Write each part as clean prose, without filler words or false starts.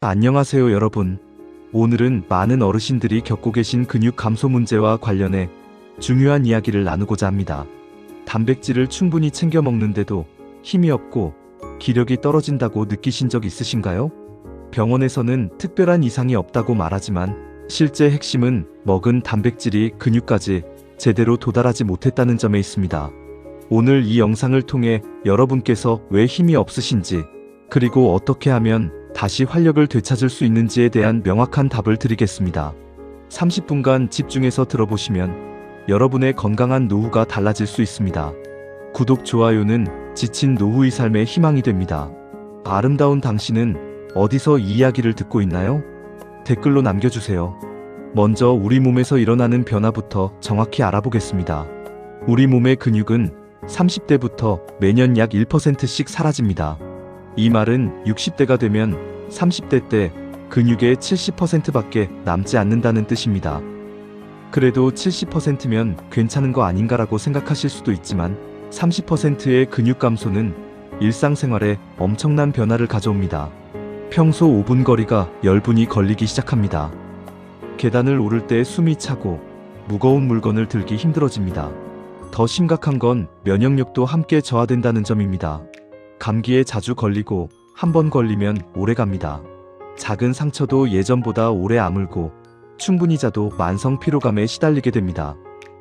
안녕하세요 여러분. 오늘은 많은 어르신들이 겪고 계신 근육 감소 문제와 관련해 중요한 이야기를 나누고자 합니다. 단백질을 충분히 챙겨 먹는데도 힘이 없고 기력이 떨어진다고 느끼신 적 있으신가요? 병원에서는 특별한 이상이 없다고 말하지만 실제 핵심은 먹은 단백질이 근육까지 제대로 도달하지 못했다는 점에 있습니다. 오늘 이 영상을 통해 여러분께서 왜 힘이 없으신지, 그리고 어떻게 하면 다시 활력을 되찾을 수 있는지에 대한 명확한 답을 드리겠습니다. 30분간 집중해서 들어보시면 여러분의 건강한 노후가 달라질 수 있습니다. 구독, 좋아요는 지친 노후의 삶의 희망이 됩니다. 아름다운 당신은 어디서 이 이야기를 듣고 있나요? 댓글로 남겨주세요. 먼저 우리 몸에서 일어나는 변화부터 정확히 알아보겠습니다. 우리 몸의 근육은 30대부터 매년 약 1%씩 사라집니다. 이 말은 60대가 되면 30대 때 근육의 70%밖에 남지 않는다는 뜻입니다. 그래도 70%면 괜찮은 거 아닌가라고 생각하실 수도 있지만 30%의 근육 감소는 일상생활에 엄청난 변화를 가져옵니다. 평소 5분 거리가 10분이 걸리기 시작합니다. 계단을 오를 때 숨이 차고 무거운 물건을 들기 힘들어집니다. 더 심각한 건 면역력도 함께 저하된다는 점입니다. 감기에 자주 걸리고 한 번 걸리면 오래 갑니다. 작은 상처도 예전보다 오래 아물고 충분히 자도 만성 피로감에 시달리게 됩니다.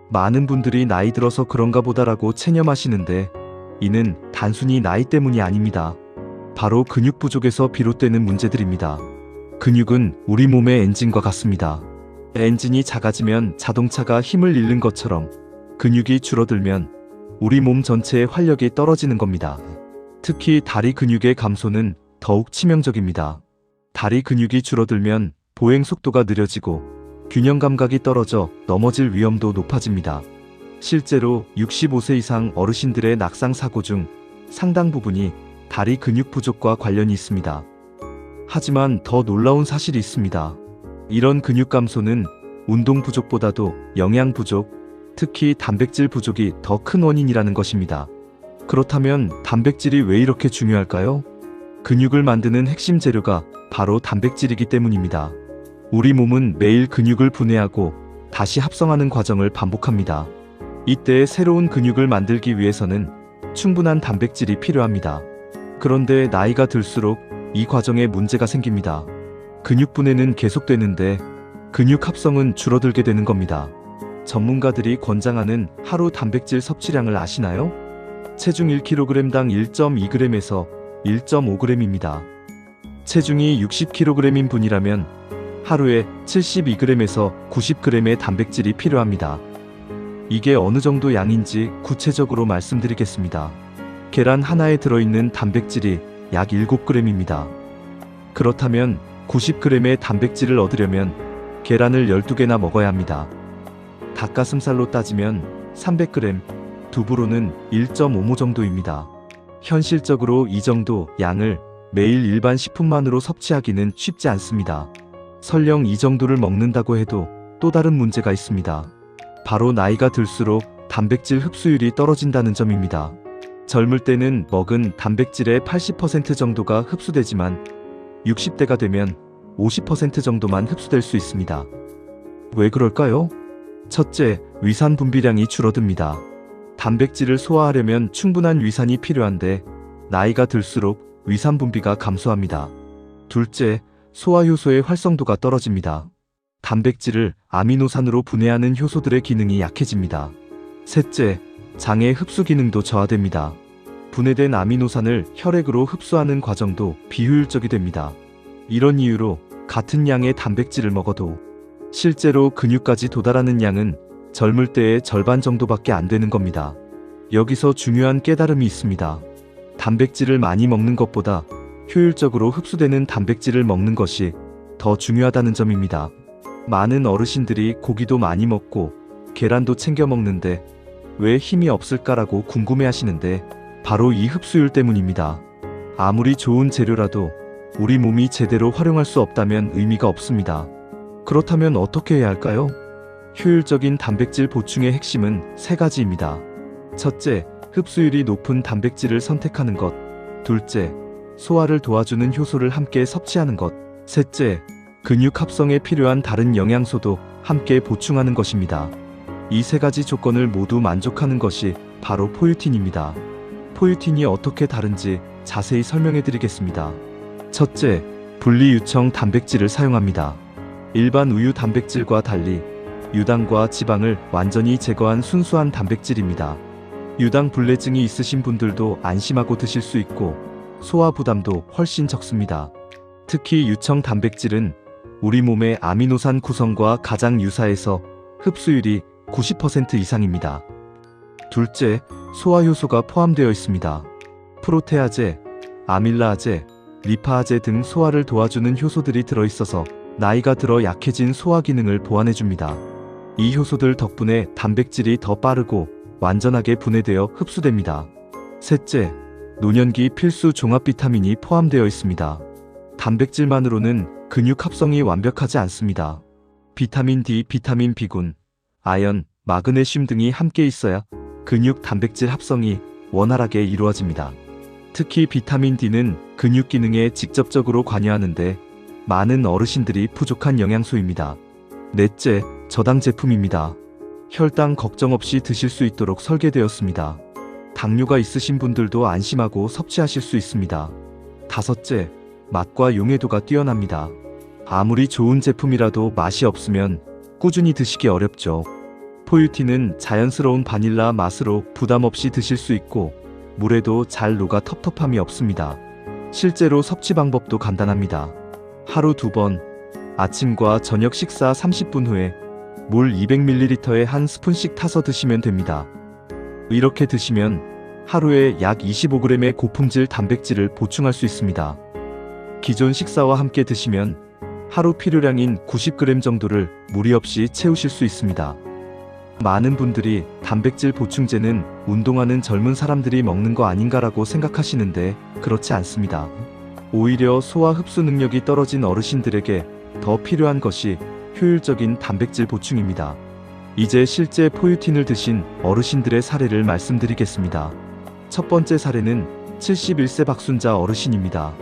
많은 분들이 나이 들어서 그런가 보다라고 체념하시는데 이는 단순히 나이 때문이 아닙니다. 바로 근육 부족에서 비롯되는 문제들입니다. 근육은 우리 몸의 엔진과 같습니다. 엔진이 작아지면 자동차가 힘을 잃는 것처럼 근육이 줄어들면 우리 몸 전체의 활력이 떨어지는 겁니다. 특히 다리 근육의 감소는 더욱 치명적입니다. 다리 근육이 줄어들면 보행 속도가 느려지고 균형 감각이 떨어져 넘어질 위험도 높아집니다. 실제로 65세 이상 어르신들의 낙상 사고 중 상당 부분이 다리 근육 부족과 관련이 있습니다. 하지만 더 놀라운 사실이 있습니다. 이런 근육 감소는 운동 부족보다도 영양 부족, 특히 단백질 부족이 더 큰 원인이라는 것입니다. 그렇다면 단백질이 왜 이렇게 중요할까요? 근육을 만드는 핵심 재료가 바로 단백질이기 때문입니다. 우리 몸은 매일 근육을 분해하고 다시 합성하는 과정을 반복합니다. 이때 새로운 근육을 만들기 위해서는 충분한 단백질이 필요합니다. 그런데 나이가 들수록 이 과정에 문제가 생깁니다. 근육 분해는 계속되는데 근육 합성은 줄어들게 되는 겁니다. 전문가들이 권장하는 하루 단백질 섭취량을 아시나요? 체중 1kg당 1.2g에서 1.5g입니다. 체중이 60kg인 분이라면 하루에 72g에서 90g의 단백질이 필요합니다. 이게 어느 정도 양인지 구체적으로 말씀드리겠습니다. 계란 하나에 들어있는 단백질이 약 7g입니다. 그렇다면 90g의 단백질을 얻으려면 계란을 12개나 먹어야 합니다. 닭가슴살로 따지면 300g, 두부로는 1.5모 정도입니다. 현실적으로 이 정도 양을 매일 일반 식품만으로 섭취하기는 쉽지 않습니다. 설령 이 정도를 먹는다고 해도 또 다른 문제가 있습니다. 바로 나이가 들수록 단백질 흡수율이 떨어진다는 점입니다. 젊을 때는 먹은 단백질의 80% 정도가 흡수되지만 60대가 되면 50% 정도만 흡수될 수 있습니다. 왜 그럴까요? 첫째, 위산 분비량이 줄어듭니다. 단백질을 소화하려면 충분한 위산이 필요한데 나이가 들수록 위산 분비가 감소합니다. 둘째, 소화 효소의 활성도가 떨어집니다. 단백질을 아미노산으로 분해하는 효소들의 기능이 약해집니다. 셋째, 장의 흡수 기능도 저하됩니다. 분해된 아미노산을 혈액으로 흡수하는 과정도 비효율적이 됩니다. 이런 이유로 같은 양의 단백질을 먹어도 실제로 근육까지 도달하는 양은 젊을 때의 절반 정도밖에 안 되는 겁니다. 여기서 중요한 깨달음이 있습니다. 단백질을 많이 먹는 것보다 효율적으로 흡수되는 단백질을 먹는 것이 더 중요하다는 점입니다. 많은 어르신들이 고기도 많이 먹고 계란도 챙겨 먹는데 왜 힘이 없을까라고 궁금해 하시는데 바로 이 흡수율 때문입니다. 아무리 좋은 재료라도 우리 몸이 제대로 활용할 수 없다면 의미가 없습니다. 그렇다면 어떻게 해야 할까요? 효율적인 단백질 보충의 핵심은 세 가지입니다. 첫째, 흡수율이 높은 단백질을 선택하는 것. 둘째, 소화를 도와주는 효소를 함께 섭취하는 것. 셋째, 근육 합성에 필요한 다른 영양소도 함께 보충하는 것입니다. 이 세 가지 조건을 모두 만족하는 것이 바로 포유틴입니다. 포유틴이 어떻게 다른지 자세히 설명해 드리겠습니다. 첫째, 분리유청 단백질을 사용합니다. 일반 우유 단백질과 달리 유당과 지방을 완전히 제거한 순수한 단백질입니다. 유당 불내증이 있으신 분들도 안심하고 드실 수 있고 소화 부담도 훨씬 적습니다. 특히 유청 단백질은 우리 몸의 아미노산 구성과 가장 유사해서 흡수율이 90% 이상입니다. 둘째, 소화효소가 포함되어 있습니다. 프로테아제, 아밀라아제, 리파아제 등 소화를 도와주는 효소들이 들어있어서 나이가 들어 약해진 소화 기능을 보완해줍니다. 이 효소들 덕분에 단백질이 더 빠르고 완전하게 분해되어 흡수됩니다. 셋째, 노년기 필수 종합 비타민이 포함되어 있습니다. 단백질만으로는 근육 합성이 완벽하지 않습니다. 비타민 D, 비타민 B군, 아연, 마그네슘 등이 함께 있어야 근육 단백질 합성이 원활하게 이루어집니다. 특히 비타민 D는 근육 기능에 직접적으로 관여하는데 많은 어르신들이 부족한 영양소입니다. 넷째, 저당 제품입니다. 혈당 걱정 없이 드실 수 있도록 설계되었습니다. 당뇨가 있으신 분들도 안심하고 섭취하실 수 있습니다. 다섯째, 맛과 용해도가 뛰어납니다. 아무리 좋은 제품이라도 맛이 없으면 꾸준히 드시기 어렵죠. 포유틴은 자연스러운 바닐라 맛으로 부담 없이 드실 수 있고 물에도 잘 녹아 텁텁함이 없습니다. 실제로 섭취 방법도 간단합니다. 하루 2번, 아침과 저녁 식사 30분 후에 물 200ml에 한 스푼씩 타서 드시면 됩니다. 이렇게 드시면 하루에 약 25g의 고품질 단백질을 보충할 수 있습니다. 기존 식사와 함께 드시면 하루 필요량인 90g 정도를 무리 없이 채우실 수 있습니다. 많은 분들이 단백질 보충제는 운동하는 젊은 사람들이 먹는 거 아닌가라고 생각하시는데 그렇지 않습니다. 오히려 소화 흡수 능력이 떨어진 어르신들에게 더 필요한 것이 효율적인 단백질 보충입니다. 이제 실제 포유틴을 드신 어르신들의 사례를 말씀드리겠습니다. 첫 번째 사례는 71세 박순자 어르신입니다.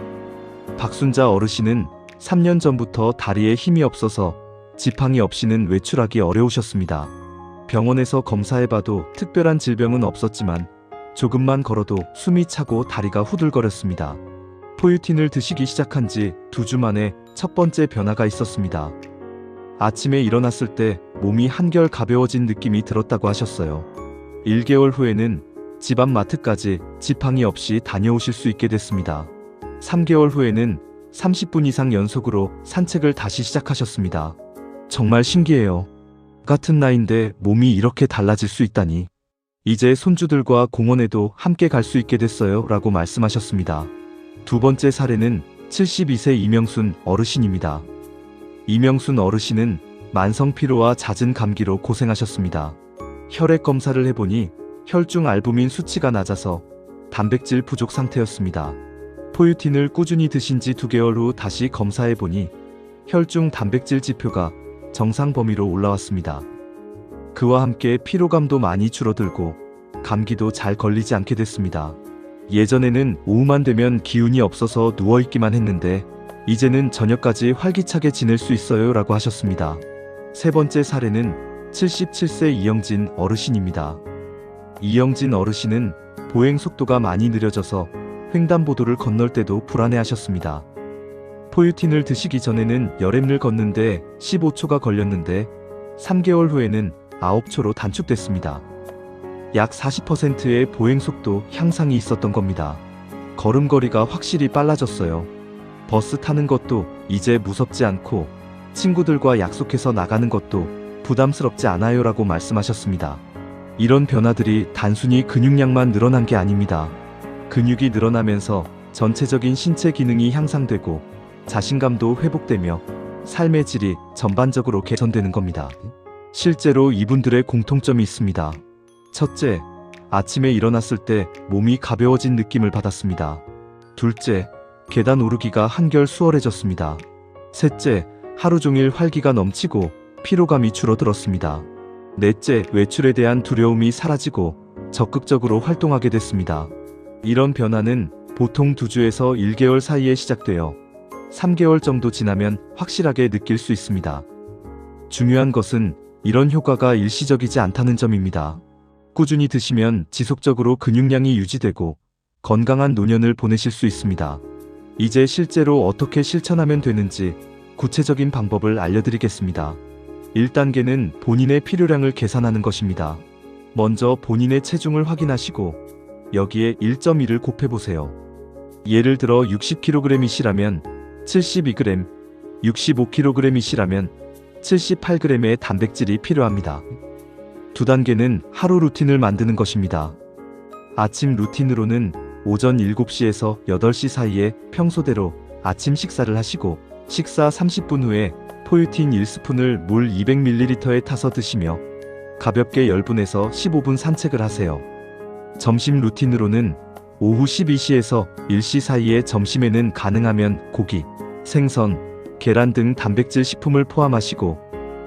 박순자 어르신은 3년 전부터 다리에 힘이 없어서 지팡이 없이는 외출하기 어려우셨습니다. 병원에서 검사해봐도 특별한 질병은 없었지만 조금만 걸어도 숨이 차고 다리가 후들거렸습니다. 포유틴을 드시기 시작한 지 2주 만에 첫 번째 변화가 있었습니다. 아침에 일어났을 때 몸이 한결 가벼워진 느낌이 들었다고 하셨어요. 1개월 후에는 집 앞 마트까지 지팡이 없이 다녀오실 수 있게 됐습니다. 3개월 후에는 30분 이상 연속으로 산책을 다시 시작하셨습니다. 정말 신기해요. 같은 나이인데 몸이 이렇게 달라질 수 있다니. 이제 손주들과 공원에도 함께 갈 수 있게 됐어요 라고 말씀하셨습니다. 두 번째 사례는 72세 이명순 어르신입니다. 이명순 어르신은 만성피로와 잦은 감기로 고생하셨습니다. 혈액 검사를 해보니 혈중 알부민 수치가 낮아서 단백질 부족 상태였습니다. 포유틴을 꾸준히 드신 지 2개월 후 다시 검사해보니 혈중 단백질 지표가 정상 범위로 올라왔습니다. 그와 함께 피로감도 많이 줄어들고 감기도 잘 걸리지 않게 됐습니다. 예전에는 오후만 되면 기운이 없어서 누워있기만 했는데 이제는 저녁까지 활기차게 지낼 수 있어요 라고 하셨습니다. 세 번째 사례는 77세 이영진 어르신입니다. 이영진 어르신은 보행 속도가 많이 느려져서 횡단보도를 건널 때도 불안해하셨습니다. 포유틴을 드시기 전에는 열흘을 걷는데 15초가 걸렸는데 3개월 후에는 9초로 단축됐습니다. 약 40%의 보행속도 향상이 있었던 겁니다. 걸음걸이가 확실히 빨라졌어요. 버스 타는 것도 이제 무섭지 않고 친구들과 약속해서 나가는 것도 부담스럽지 않아요 라고 말씀하셨습니다. 이런 변화들이 단순히 근육량만 늘어난 게 아닙니다. 근육이 늘어나면서 전체적인 신체 기능이 향상되고 자신감도 회복되며 삶의 질이 전반적으로 개선되는 겁니다. 실제로 이분들의 공통점이 있습니다. 첫째, 아침에 일어났을 때 몸이 가벼워진 느낌을 받았습니다. 둘째, 계단 오르기가 한결 수월해졌습니다. 셋째, 하루 종일 활기가 넘치고 피로감이 줄어들었습니다. 넷째, 외출에 대한 두려움이 사라지고 적극적으로 활동하게 됐습니다. 이런 변화는 보통 2주에서 1개월 사이에 시작되어 3개월 정도 지나면 확실하게 느낄 수 있습니다. 중요한 것은 이런 효과가 일시적이지 않다는 점입니다. 꾸준히 드시면 지속적으로 근육량이 유지되고 건강한 노년을 보내실 수 있습니다. 이제 실제로 어떻게 실천하면 되는지 구체적인 방법을 알려드리겠습니다. 1단계는 본인의 필요량을 계산하는 것입니다. 먼저 본인의 체중을 확인하시고 여기에 1.2를 곱해보세요. 예를 들어 60kg이시라면 72g, 65kg이시라면 78g의 단백질이 필요합니다. 2단계는 하루 루틴을 만드는 것입니다. 아침 루틴으로는 오전 7시에서 8시 사이에 평소대로 아침 식사를 하시고 식사 30분 후에 포유틴 1스푼을 물 200ml에 타서 드시며 가볍게 10분에서 15분 산책을 하세요. 점심 루틴으로는 오후 12시에서 1시 사이에 점심에는 가능하면 고기, 생선, 계란 등 단백질 식품을 포함하시고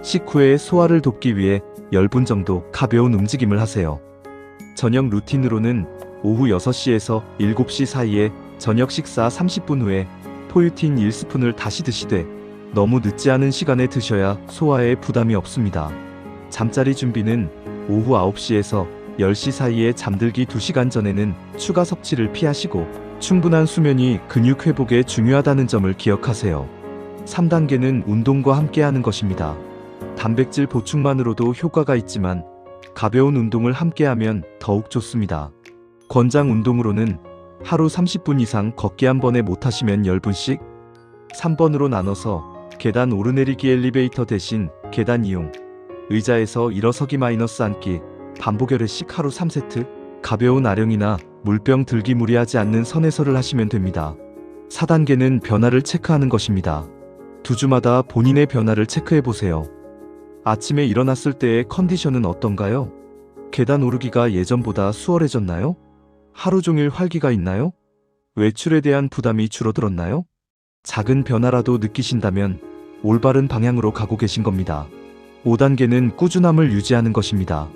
식후에 소화를 돕기 위해 10분 정도 가벼운 움직임을 하세요. 저녁 루틴으로는 오후 6시에서 7시 사이에 저녁 식사 30분 후에 포유틴 1스푼을 다시 드시되 너무 늦지 않은 시간에 드셔야 소화에 부담이 없습니다. 잠자리 준비는 오후 9시에서 10시 사이에 잠들기 2시간 전에는 추가 섭취를 피하시고 충분한 수면이 근육 회복에 중요하다는 점을 기억하세요. 3단계는 운동과 함께하는 것입니다. 단백질 보충만으로도 효과가 있지만 가벼운 운동을 함께하면 더욱 좋습니다. 권장 운동으로는 하루 30분 이상 걷기 한 번에 못하시면 10분씩 3번으로 나눠서 계단 오르내리기 엘리베이터 대신 계단 이용, 의자에서 일어서기 마이너스 앉기, 반복 열흘씩 하루 3세트, 가벼운 아령이나 물병 들기 무리하지 않는 선에서를 하시면 됩니다. 4단계는 변화를 체크하는 것입니다. 2주마다 본인의 변화를 체크해보세요. 아침에 일어났을 때의 컨디션은 어떤가요? 계단 오르기가 예전보다 수월해졌나요? 하루 종일 활기가 있나요? 외출에 대한 부담이 줄어들었나요? 작은 변화라도 느끼신다면 올바른 방향으로 가고 계신 겁니다. 5단계는 꾸준함을 유지하는 것입니다.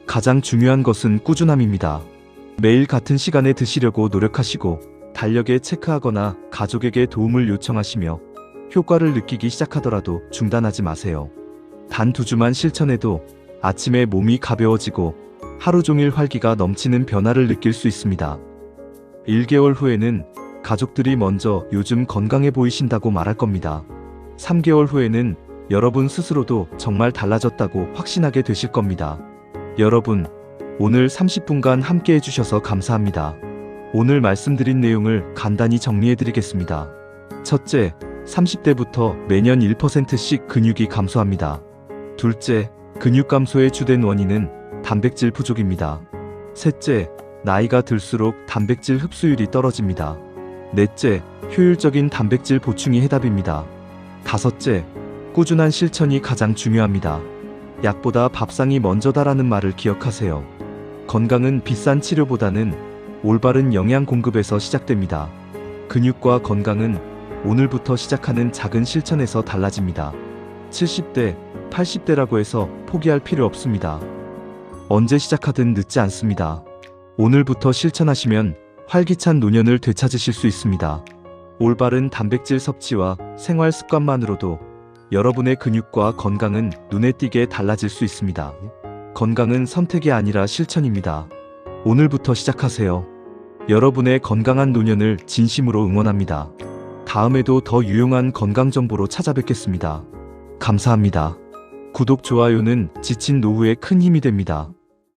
가장 중요한 것은 꾸준함입니다. 매일 같은 시간에 드시려고 노력하시고 달력에 체크하거나 가족에게 도움을 요청하시며 효과를 느끼기 시작하더라도 중단하지 마세요. 단 2주만 실천해도 아침에 몸이 가벼워지고 하루 종일 활기가 넘치는 변화를 느낄 수 있습니다. 1개월 후에는 가족들이 먼저 요즘 건강해 보이신다고 말할 겁니다. 3개월 후에는 여러분 스스로도 정말 달라졌다고 확신하게 되실 겁니다. 여러분, 오늘 30분간 함께 해주셔서 감사합니다. 오늘 말씀드린 내용을 간단히 정리해드리겠습니다. 첫째, 30대부터 매년 1%씩 근육이 감소합니다. 둘째, 근육 감소의 주된 원인은 단백질 부족입니다. 셋째, 나이가 들수록 단백질 흡수율이 떨어집니다. 넷째, 효율적인 단백질 보충이 해답입니다. 다섯째, 꾸준한 실천이 가장 중요합니다. 약보다 밥상이 먼저다라는 말을 기억하세요. 건강은 비싼 치료보다는 올바른 영양 공급에서 시작됩니다. 근육과 건강은 오늘부터 시작하는 작은 실천에서 달라집니다. 70대, 80대라고 해서 포기할 필요 없습니다. 언제 시작하든 늦지 않습니다. 오늘부터 실천하시면 활기찬 노년을 되찾으실 수 있습니다. 올바른 단백질 섭취와 생활 습관만으로도 여러분의 근육과 건강은 눈에 띄게 달라질 수 있습니다. 건강은 선택이 아니라 실천입니다. 오늘부터 시작하세요. 여러분의 건강한 노년을 진심으로 응원합니다. 다음에도 더 유용한 건강 정보로 찾아뵙겠습니다. 감사합니다. 구독, 좋아요는 지친 노후에 큰 힘이 됩니다.